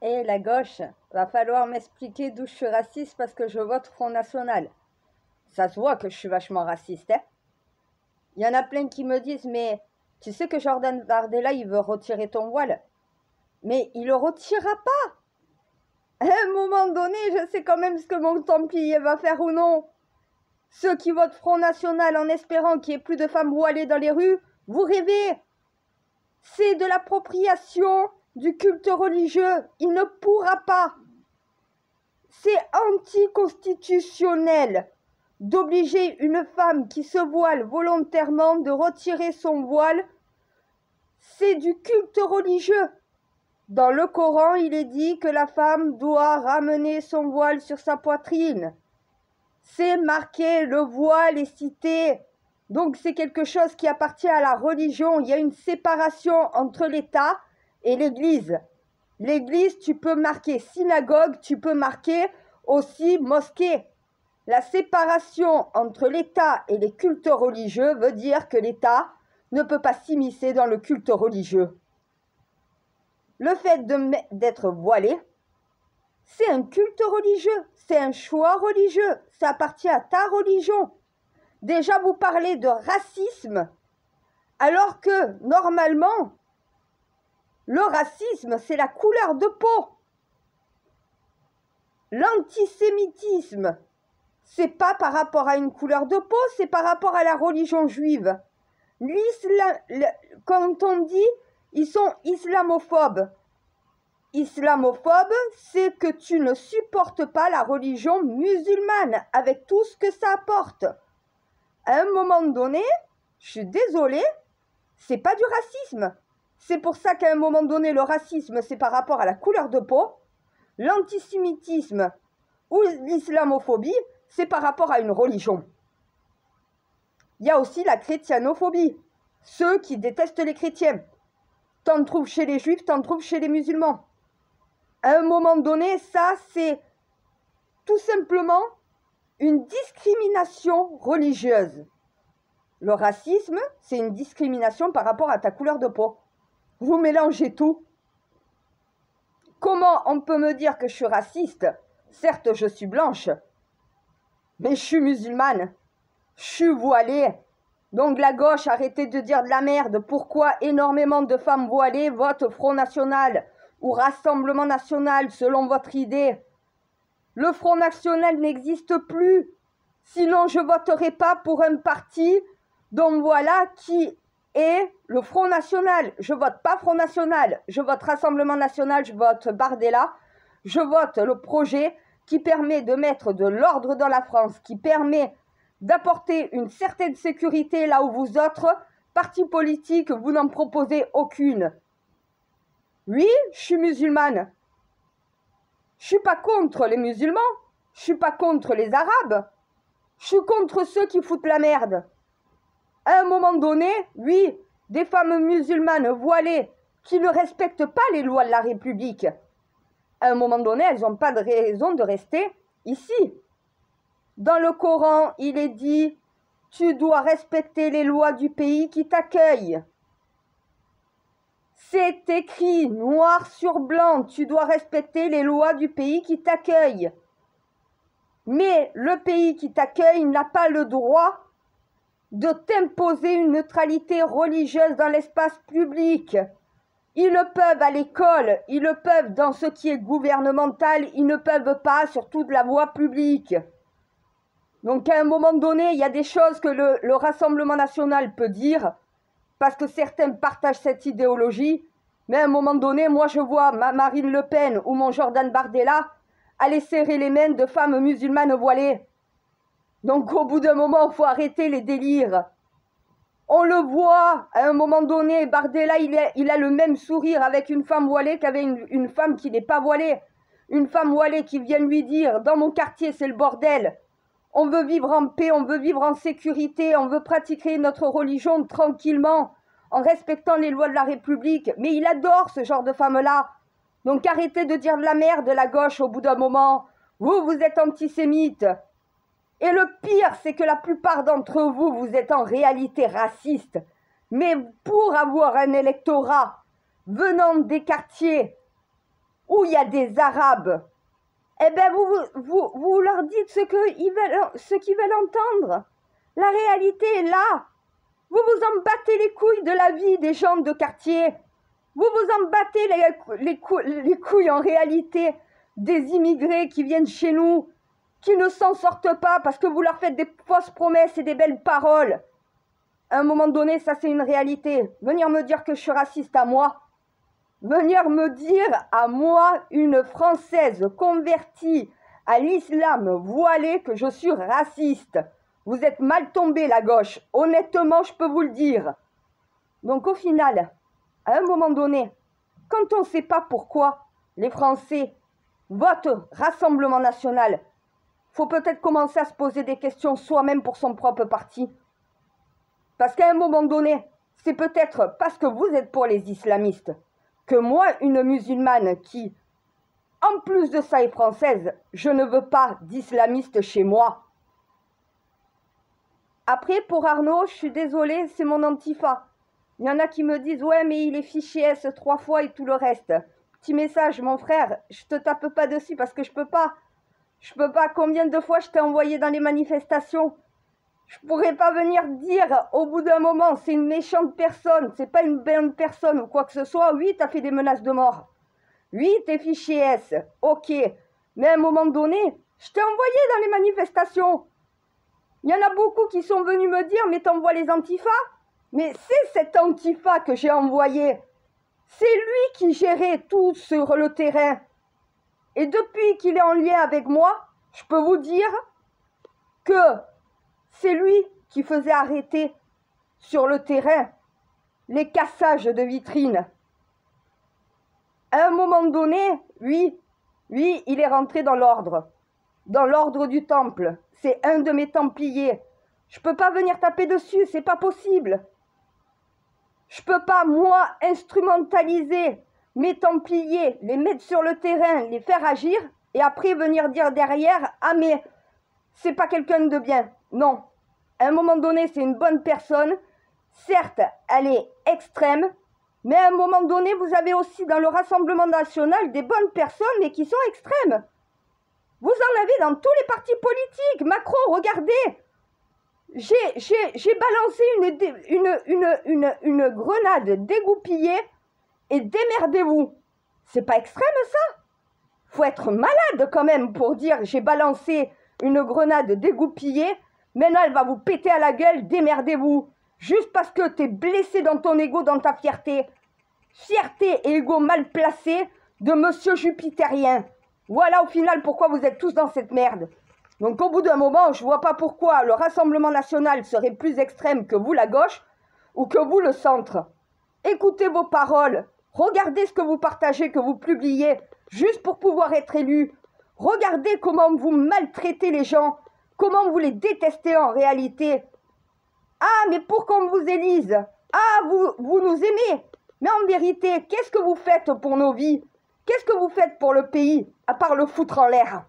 Et la gauche, va falloir m'expliquer d'où je suis raciste parce que je vote Front National. Ça se voit que je suis vachement raciste, hein. Il y en a plein qui me disent, mais tu sais que Jordan Bardella, il veut retirer ton voile. Mais il le retirera pas. À un moment donné, je sais quand même ce que mon Templier va faire ou non. Ceux qui votent Front National en espérant qu'il n'y ait plus de femmes voilées dans les rues, vous rêvez. C'est de l'appropriation du culte religieux. Il ne pourra pas. C'est anticonstitutionnel d'obliger une femme qui se voile volontairement de retirer son voile. C'est du culte religieux. Dans le Coran, il est dit que la femme doit ramener son voile sur sa poitrine. C'est marqué, le voile est cité. Donc c'est quelque chose qui appartient à la religion. Il y a une séparation entre l'État et l'Église. L'Église, tu peux marquer synagogue, tu peux marquer aussi mosquée. La séparation entre l'État et les cultes religieux veut dire que l'État ne peut pas s'immiscer dans le culte religieux. Le fait d'être voilé, c'est un culte religieux, c'est un choix religieux, ça appartient à ta religion. Déjà, vous parlez de racisme, alors que, normalement, le racisme, c'est la couleur de peau. L'antisémitisme, c'est pas par rapport à une couleur de peau, c'est par rapport à la religion juive. Quand on dit, ils sont islamophobes. Islamophobe, c'est que tu ne supportes pas la religion musulmane, avec tout ce que ça apporte. À un moment donné, je suis désolée, c'est pas du racisme. C'est pour ça qu'à un moment donné, le racisme, c'est par rapport à la couleur de peau. L'antisémitisme ou l'islamophobie, c'est par rapport à une religion. Il y a aussi la chrétianophobie, ceux qui détestent les chrétiens. T'en trouves chez les juifs, t'en trouves chez les musulmans. À un moment donné, ça, c'est tout simplement une discrimination religieuse. Le racisme, c'est une discrimination par rapport à ta couleur de peau. Vous mélangez tout. Comment on peut me dire que je suis raciste? Certes, je suis blanche, mais je suis musulmane. Je suis voilée. Donc la gauche, arrêtez de dire de la merde. Pourquoi énormément de femmes voilées votent Front National ou Rassemblement National selon votre idée? Le Front National n'existe plus. Sinon, je ne voterai pas pour un parti dont voilà qui est le Front National. Je ne vote pas Front National. Je vote Rassemblement National, je vote Bardella. Je vote le projet qui permet de mettre de l'ordre dans la France, qui permet d'apporter une certaine sécurité là où vous autres, partis politiques, vous n'en proposez aucune. Oui, je suis musulmane. Je suis pas contre les musulmans. Je suis pas contre les arabes. Je suis contre ceux qui foutent la merde. À un moment donné, oui, des femmes musulmanes voilées qui ne respectent pas les lois de la République. À un moment donné, elles n'ont pas de raison de rester ici. Dans le Coran, il est dit, tu dois respecter les lois du pays qui t'accueille. C'est écrit noir sur blanc, tu dois respecter les lois du pays qui t'accueille. Mais le pays qui t'accueille n'a pas le droit de t'imposer une neutralité religieuse dans l'espace public. Ils le peuvent à l'école, ils le peuvent dans ce qui est gouvernemental, ils ne peuvent pas sur toute la voie publique. Donc à un moment donné, il y a des choses que le Rassemblement National peut dire, parce que certains partagent cette idéologie, mais à un moment donné, moi je vois ma Marine Le Pen ou mon Jordan Bardella aller serrer les mains de femmes musulmanes voilées. Donc au bout d'un moment, il faut arrêter les délires. On le voit, à un moment donné, Bardella, il a le même sourire avec une femme voilée qu'avec une femme qui n'est pas voilée. Une femme voilée qui vient lui dire, dans mon quartier, c'est le bordel. On veut vivre en paix, on veut vivre en sécurité, on veut pratiquer notre religion tranquillement, en respectant les lois de la République. Mais il adore ce genre de femme-là. Donc arrêtez de dire de la merde, la gauche, au bout d'un moment. Vous êtes antisémite. Et le pire, c'est que la plupart d'entre vous, vous êtes en réalité racistes. Mais pour avoir un électorat venant des quartiers où il y a des Arabes, eh bien vous leur dites ce qu'ils veulent entendre. La réalité est là. Vous vous en battez les couilles de la vie des gens de quartier. Vous vous en battez les couilles en réalité des immigrés qui viennent chez nous, qui ne s'en sortent pas parce que vous leur faites des fausses promesses et des belles paroles. À un moment donné, ça c'est une réalité. Venir me dire que je suis raciste à moi, venir me dire à moi, une Française convertie à l'islam voilée, que je suis raciste. Vous êtes mal tombé la gauche, honnêtement je peux vous le dire. Donc au final, à un moment donné, quand on ne sait pas pourquoi les Français votent Rassemblement National, faut peut-être commencer à se poser des questions soi-même pour son propre parti. Parce qu'à un moment donné, c'est peut-être parce que vous êtes pour les islamistes que moi, une musulmane qui, en plus de ça, est française, je ne veux pas d'islamistes chez moi. Après, pour Arnaud, je suis désolée, c'est mon antifa. Il y en a qui me disent « Ouais, mais il est fiché S 3 fois et tout le reste. » Petit message, mon frère, je te tape pas dessus parce que je peux pas. Je peux pas. Combien de fois je t'ai envoyé dans les manifestations? Je pourrais pas venir dire au bout d'un moment, c'est une méchante personne, c'est pas une bonne personne ou quoi que ce soit. Oui, t'as fait des menaces de mort. Oui, t'es fiché S. Ok. Mais à un moment donné, je t'ai envoyé dans les manifestations. Il y en a beaucoup qui sont venus me dire « Mais t'envoies les antifas ?» Mais c'est cet antifa que j'ai envoyé. C'est lui qui gérait tout sur le terrain. Et depuis qu'il est en lien avec moi, je peux vous dire que c'est lui qui faisait arrêter sur le terrain les cassages de vitrines. À un moment donné, oui, il est rentré dans l'ordre du temple. C'est un de mes templiers. Je peux pas venir taper dessus, c'est pas possible. Je peux pas, moi, instrumentaliser mes templiers, les mettre sur le terrain, les faire agir, et après venir dire derrière « Ah mais, c'est pas quelqu'un de bien ». Non. À un moment donné, c'est une bonne personne. Certes, elle est extrême, mais à un moment donné, vous avez aussi dans le Rassemblement National des bonnes personnes, mais qui sont extrêmes. Vous en avez dans tous les partis politiques. Macron, regardez. J'ai balancé une grenade dégoupillée et démerdez-vous. C'est pas extrême ça? Faut être malade quand même pour dire j'ai balancé une grenade dégoupillée, maintenant elle va vous péter à la gueule, démerdez-vous. Juste parce que t'es blessé dans ton ego, dans ta fierté. Fierté et ego mal placé de monsieur jupitérien. Voilà au final pourquoi vous êtes tous dans cette merde. Donc au bout d'un moment, je vois pas pourquoi le Rassemblement National serait plus extrême que vous la gauche ou que vous le centre. Écoutez vos paroles, regardez ce que vous partagez, que vous publiez, juste pour pouvoir être élu. Regardez comment vous maltraitez les gens, comment vous les détestez en réalité. Ah, mais pour qu'on vous élise, ah, vous nous aimez. Mais en vérité, qu'est-ce que vous faites pour nos vies? Qu'est-ce que vous faites pour le pays, à part le foutre en l'air?